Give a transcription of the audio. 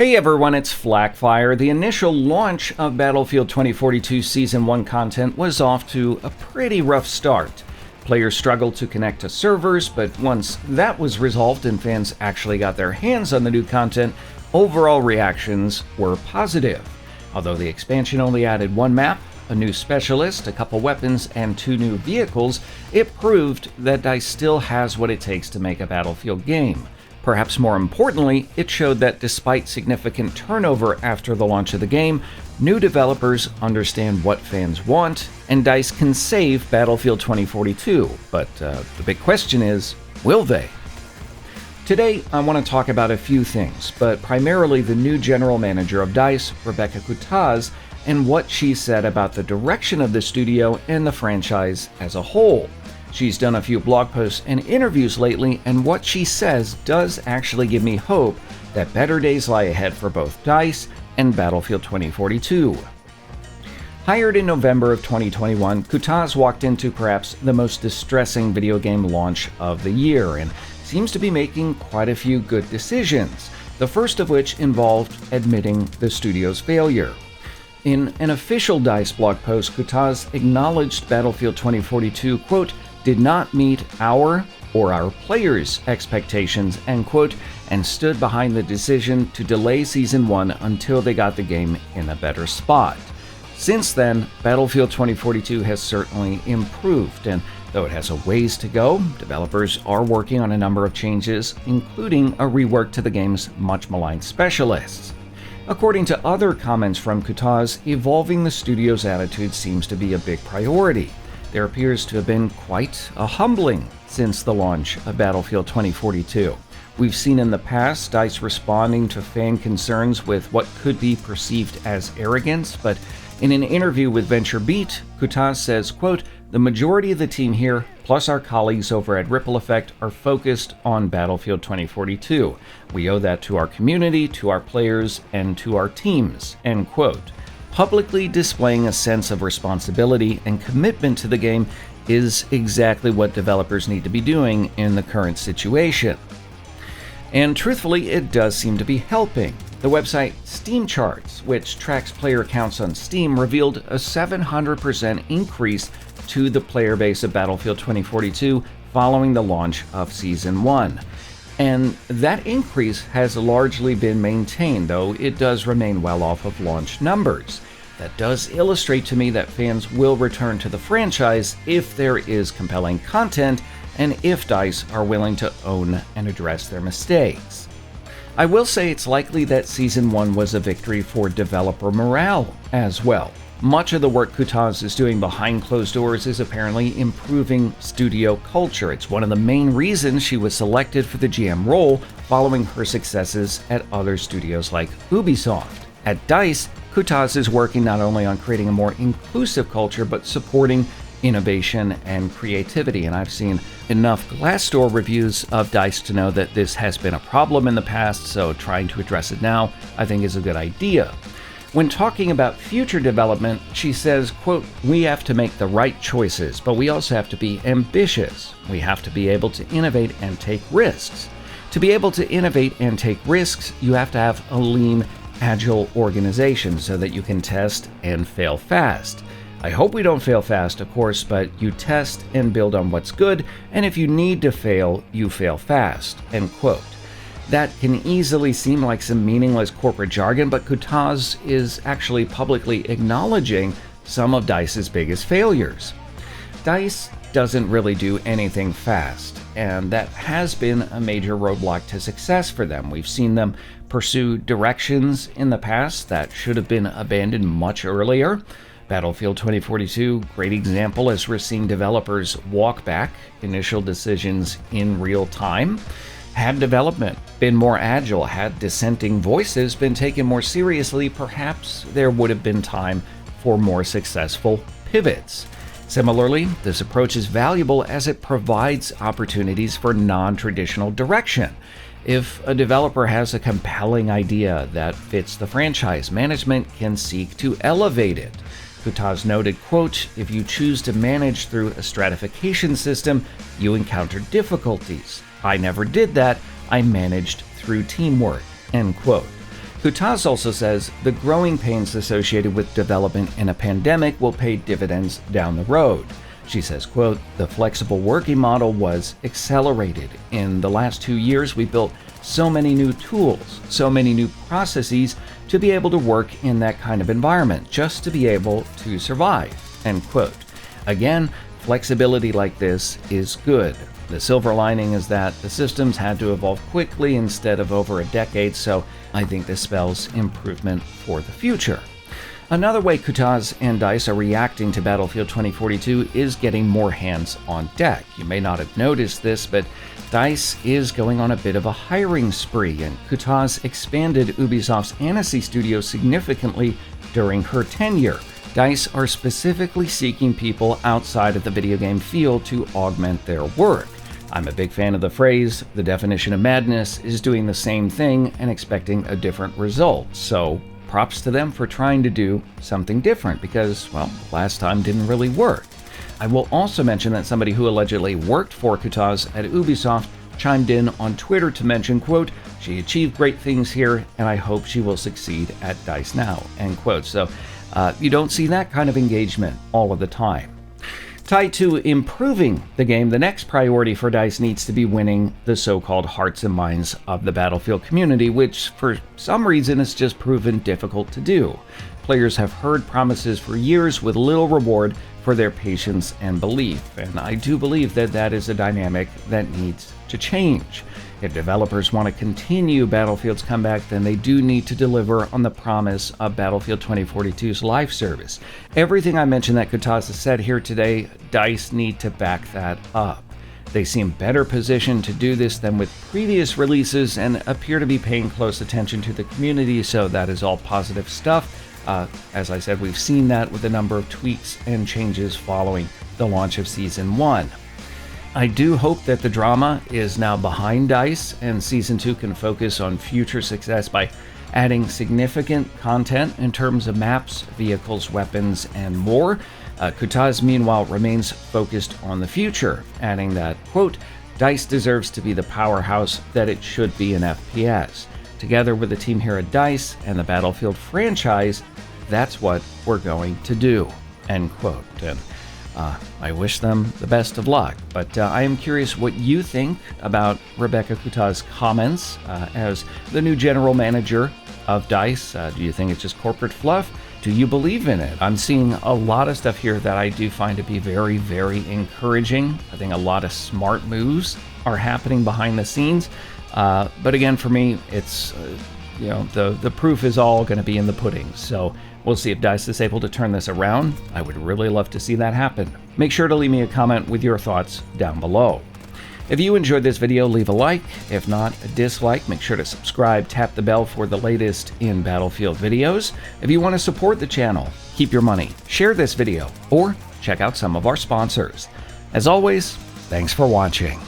Hey everyone, it's FLAK Fire. The initial launch of Battlefield 2042 Season 1 content was off to a pretty rough start. Players struggled to connect to servers, but once that was resolved and fans actually got their hands on the new content, overall reactions were positive. Although the expansion only added one map, a new specialist, a couple weapons, and 2 new vehicles, it proved that DICE still has what it takes to make a Battlefield game. Perhaps more importantly, it showed that despite significant turnover after the launch of the game, new developers understand what fans want, and DICE can save Battlefield 2042. But the big question is, will they? Today, I want to talk about a few things, but primarily the new general manager of DICE, Rebecka Coutaz, and what she said about the direction of the studio and the franchise as a whole. She's done a few blog posts and interviews lately, and what she says does actually give me hope that better days lie ahead for both DICE and Battlefield 2042. Hired in November of 2021, Coutaz walked into perhaps the most distressing video game launch of the year, and seems to be making quite a few good decisions, the first of which involved admitting the studio's failure. In an official DICE blog post, Coutaz acknowledged Battlefield 2042, quote, did not meet our or our players' expectations, end quote, and stood behind the decision to delay Season 1 until they got the game in a better spot. Since then, Battlefield 2042 has certainly improved, and though it has a ways to go, developers are working on a number of changes, including a rework to the game's much maligned specialists. According to other comments from Coutaz, evolving the studio's attitude seems to be a big priority. There appears to have been quite a humbling since the launch of Battlefield 2042. We've seen in the past DICE responding to fan concerns with what could be perceived as arrogance, but in an interview with VentureBeat, Coutaz says, quote, the majority of the team here, plus our colleagues over at Ripple Effect, are focused on Battlefield 2042. We owe that to our community, to our players, and to our teams, end quote. Publicly displaying a sense of responsibility and commitment to the game is exactly what developers need to be doing in the current situation. And truthfully, it does seem to be helping. The website Steam Charts, which tracks player counts on Steam, revealed a 700% increase to the player base of Battlefield 2042 following the launch of Season 1. And that increase has largely been maintained, though it does remain well off of launch numbers. That does illustrate to me that fans will return to the franchise if there is compelling content and if DICE are willing to own and address their mistakes. I will say it's likely that Season 1 was a victory for developer morale as well. Much of the work Coutaz is doing behind closed doors is apparently improving studio culture. It's one of the main reasons she was selected for the GM role following her successes at other studios like Ubisoft. At DICE, Coutaz is working not only on creating a more inclusive culture, but supporting innovation and creativity. And I've seen enough Glassdoor reviews of DICE to know that this has been a problem in the past, so trying to address it now, I think, is a good idea. When talking about future development, she says, quote, we have to make the right choices, but we also have to be ambitious. We have to be able to innovate and take risks. To be able to innovate and take risks, you have to have a lean, agile organization so that you can test and fail fast. I hope we don't fail fast, of course, but you test and build on what's good, and if you need to fail, you fail fast, end quote. That can easily seem like some meaningless corporate jargon, but Coutaz is actually publicly acknowledging some of DICE's biggest failures. DICE doesn't really do anything fast, and that has been a major roadblock to success for them. We've seen them pursue directions in the past that should have been abandoned much earlier. Battlefield 2042, great example, as we're seeing developers walk back initial decisions in real time. Had development been more agile, had dissenting voices been taken more seriously, perhaps there would have been time for more successful pivots. Similarly, this approach is valuable as it provides opportunities for non-traditional direction. If a developer has a compelling idea that fits the franchise, management can seek to elevate it. Coutaz noted, quote, if you choose to manage through a stratification system, you encounter difficulties. I never did that. I managed through teamwork, end quote. Coutaz also says the growing pains associated with development in a pandemic will pay dividends down the road. She says, quote, "The flexible working model was accelerated. In the last 2 years, we built so many new tools, so many new processes to be able to work in that kind of environment, just to be able to survive," end quote. Again, flexibility like this is good. The silver lining is that the systems had to evolve quickly instead of over a decade, so I think this spells improvement for the future. Another way Coutaz and DICE are reacting to Battlefield 2042 is getting more hands on deck. You may not have noticed this, but DICE is going on a bit of a hiring spree, and Coutaz expanded Ubisoft's Annecy studio significantly during her tenure. DICE are specifically seeking people outside of the video game field to augment their work. I'm a big fan of the phrase, "the definition of madness is doing the same thing and expecting a different result." So, props to them for trying to do something different because, well, last time didn't really work. I will also mention that somebody who allegedly worked for Coutaz at Ubisoft chimed in on Twitter to mention, quote, "She achieved great things here and I hope she will succeed at DICE now," end quote. So, you don't see that kind of engagement all of the time. Tied to improving the game, the next priority for DICE needs to be winning the so-called hearts and minds of the Battlefield community, which for some reason is just proven difficult to do. Players have heard promises for years with little reward for their patience and belief, and I do believe that that is a dynamic that needs to change. If developers want to continue Battlefield's comeback, then they do need to deliver on the promise of Battlefield 2042's live service. Everything I mentioned that Coutaz has said here today, DICE need to back that up. They seem better positioned to do this than with previous releases and appear to be paying close attention to the community, so that is all positive stuff. As I said, we've seen that with a number of tweaks and changes following the launch of Season 1. I do hope that the drama is now behind DICE and Season 2 can focus on future success by adding significant content in terms of maps, vehicles, weapons, and more. Coutaz, meanwhile, remains focused on the future, adding that, quote, "DICE deserves to be the powerhouse that it should be in FPS. Together with the team here at DICE and the Battlefield franchise, that's what we're going to do," end quote. And I wish them the best of luck, but I am curious what you think about Rebecka Coutaz's comments as the new general manager of DICE. Do you think it's just corporate fluff? Do you believe in it? I'm seeing a lot of stuff here that I do find to be very, very encouraging. I think a lot of smart moves are happening behind the scenes. But again, for me, it's, the proof is all going to be in the pudding. So we'll see if DICE is able to turn this around. I would really love to see that happen. Make sure to leave me a comment with your thoughts down below. If you enjoyed this video, leave a like. If not, a dislike. Make sure to subscribe, tap the bell for the latest in Battlefield videos. If you want to support the channel, keep your money, share this video, or check out some of our sponsors. As always, thanks for watching.